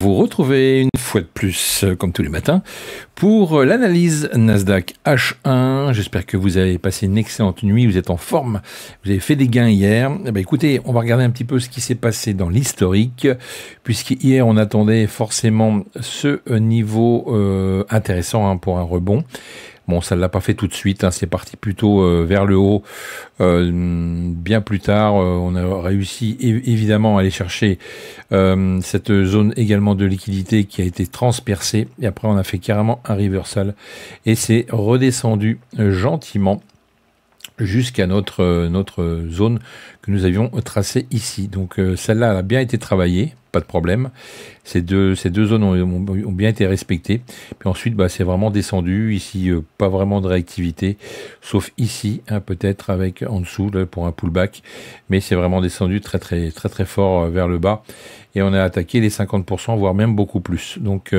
Vous retrouvez une fois de plus, comme tous les matins, pour l'analyse Nasdaq H1. J'espère que vous avez passé une excellente nuit, vous êtes en forme, vous avez fait des gains hier. Eh bien, écoutez, on va regarder un petit peu ce qui s'est passé dans l'historique, puisqu'hier on attendait forcément ce niveau intéressant pour un rebond. Bon, ça ne l'a pas fait tout de suite, c'est parti plutôt vers le haut. Bien plus tard, on a réussi évidemment à aller chercher cette zone également de liquidité qui a été transpercée. Et après, on a fait carrément un reversal et c'est redescendu gentiment jusqu'à notre zone que nous avions tracée ici. Donc celle-là a bien été travaillée, pas de problème. Ces deux zones ont bien été respectées. Puis ensuite, c'est vraiment descendu. Ici, pas vraiment de réactivité, sauf ici, peut-être avec en dessous là, pour un pullback. Mais c'est vraiment descendu très très très très fort vers le bas. Et on a attaqué les 50%, voire même beaucoup plus. Donc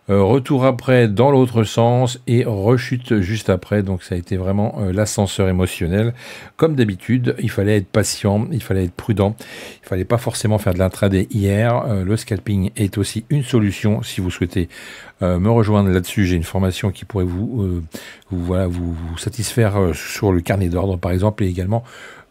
retour après dans l'autre sens et rechute juste après. Donc ça a été vraiment l'ascenseur émotionnel. Comme d'habitude, il fallait être patient, il fallait être prudent. Il fallait pas forcément faire de l'intraday hier. Le scalping est aussi une solution si vous souhaitez me rejoindre là-dessus. J'ai une formation qui pourrait vous satisfaire sur le carnet d'ordre par exemple, et également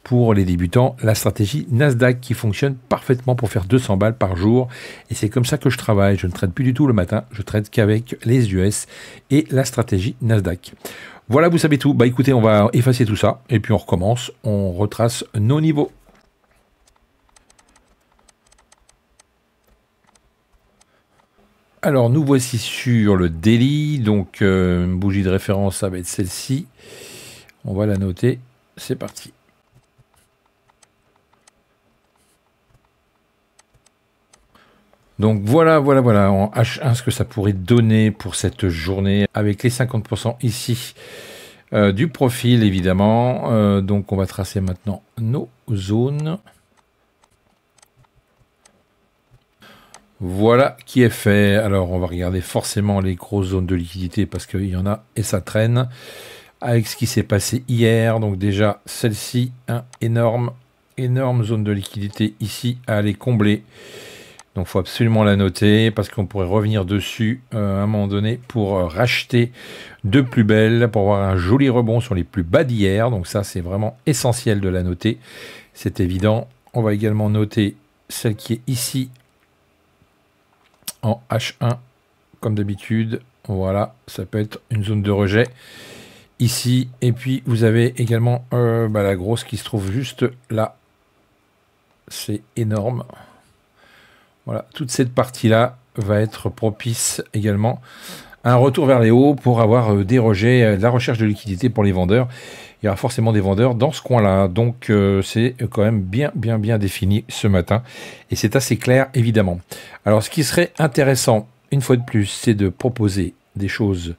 pour les débutants, la stratégie Nasdaq qui fonctionne parfaitement pour faire 200 balles par jour. Et c'est comme ça que je travaille. Je ne trade plus du tout le matin. Je trade qu'avec les US et la stratégie Nasdaq. Voilà, vous savez tout. Écoutez, on va effacer tout ça. Et puis on recommence. On retrace nos niveaux. Alors, nous voici sur le daily. Donc, une bougie de référence, ça va être celle-ci. On va la noter. C'est parti. Donc voilà en H1 ce que ça pourrait donner pour cette journée avec les 50% ici du profil évidemment. Donc on va tracer maintenant nos zones. Voilà qui est fait. Alors on va regarder forcément les grosses zones de liquidité parce qu'il y en a et ça traîne avec ce qui s'est passé hier. Donc déjà celle-ci, énorme zone de liquidité ici à aller combler. Donc il faut absolument la noter parce qu'on pourrait revenir dessus à un moment donné pour racheter de plus belle, pour avoir un joli rebond sur les plus bas d'hier. Donc ça c'est vraiment essentiel de la noter, c'est évident. On va également noter celle qui est ici en H1 comme d'habitude. Voilà, ça peut être une zone de rejet ici. Et puis vous avez également la grosse qui se trouve juste là. C'est énorme. Voilà, toute cette partie-là va être propice également à un retour vers les hauts pour avoir des rejets, de la recherche de liquidité pour les vendeurs. Il y aura forcément des vendeurs dans ce coin-là. Donc, c'est quand même bien défini ce matin. Et c'est assez clair, évidemment. Alors, ce qui serait intéressant, une fois de plus, c'est de proposer des choses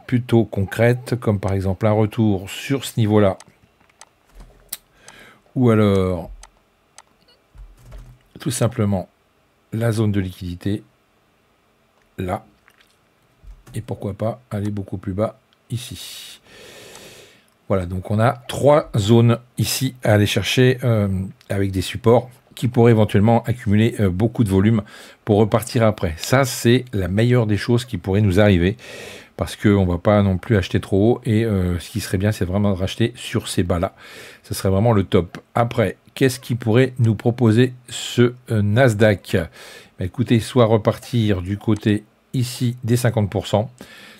plutôt concrètes, comme par exemple un retour sur ce niveau-là. Ou alors tout simplement la zone de liquidité là, et pourquoi pas aller beaucoup plus bas ici. Voilà, donc on a 3 zones ici à aller chercher avec des supports qui pourraient éventuellement accumuler beaucoup de volume pour repartir après. Ça, c'est la meilleure des choses qui pourrait nous arriver parce qu'on ne va pas non plus acheter trop haut et ce qui serait bien, c'est vraiment de racheter sur ces bas-là. Ce serait vraiment le top. Après, qu'est-ce qui pourrait nous proposer ce Nasdaq? Écoutez, soit repartir du côté ici des 50%,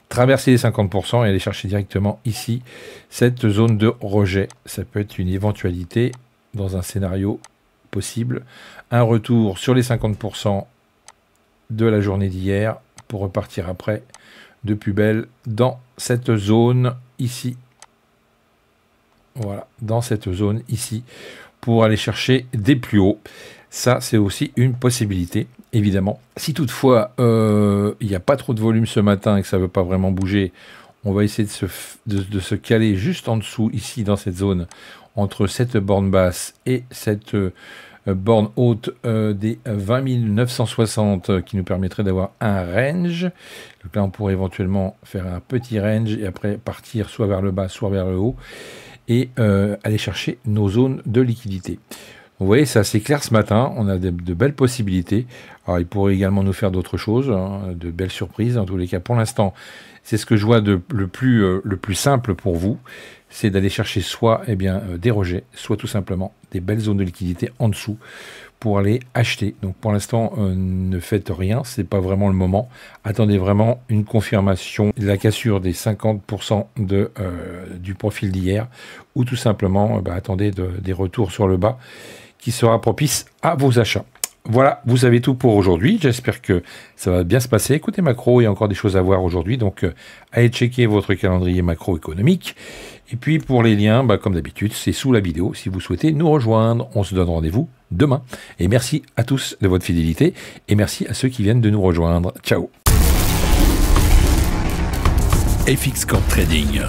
traverser les 50% et aller chercher directement ici cette zone de rejet. Ça peut être une éventualité dans un scénario possible. Un retour sur les 50% de la journée d'hier pour repartir après de plus belle dans cette zone ici. Voilà, dans cette zone ici pour aller chercher des plus hauts. Ça, c'est aussi une possibilité, évidemment. Si toutefois, il n'y a pas trop de volume ce matin et que ça ne veut pas vraiment bouger, on va essayer de se caler juste en dessous, ici, dans cette zone, entre cette borne basse et cette borne haute des 20 960 qui nous permettrait d'avoir un range. Donc là, on pourrait éventuellement faire un petit range et après partir soit vers le bas, soit vers le haut et aller chercher nos zones de liquidité. Vous voyez, c'est assez clair ce matin. On a de belles possibilités. Alors, il pourrait également nous faire d'autres choses, hein, de belles surprises. En tous les cas, pour l'instant, c'est ce que je vois le plus simple pour vous. C'est d'aller chercher soit des rejets, soit tout simplement des belles zones de liquidité en dessous pour aller acheter. Donc pour l'instant, ne faites rien, c'est pas vraiment le moment. Attendez vraiment une confirmation de la cassure des 50% du profil d'hier, ou tout simplement attendez des retours sur le bas qui sera propice à vos achats. Voilà, vous avez tout pour aujourd'hui. J'espère que ça va bien se passer. Côté macro, il y a encore des choses à voir aujourd'hui. Donc, allez checker votre calendrier macroéconomique. Et puis, pour les liens, comme d'habitude, c'est sous la vidéo. Si vous souhaitez nous rejoindre, on se donne rendez-vous demain. Et merci à tous de votre fidélité. Et merci à ceux qui viennent de nous rejoindre. Ciao. FX Corp Trading.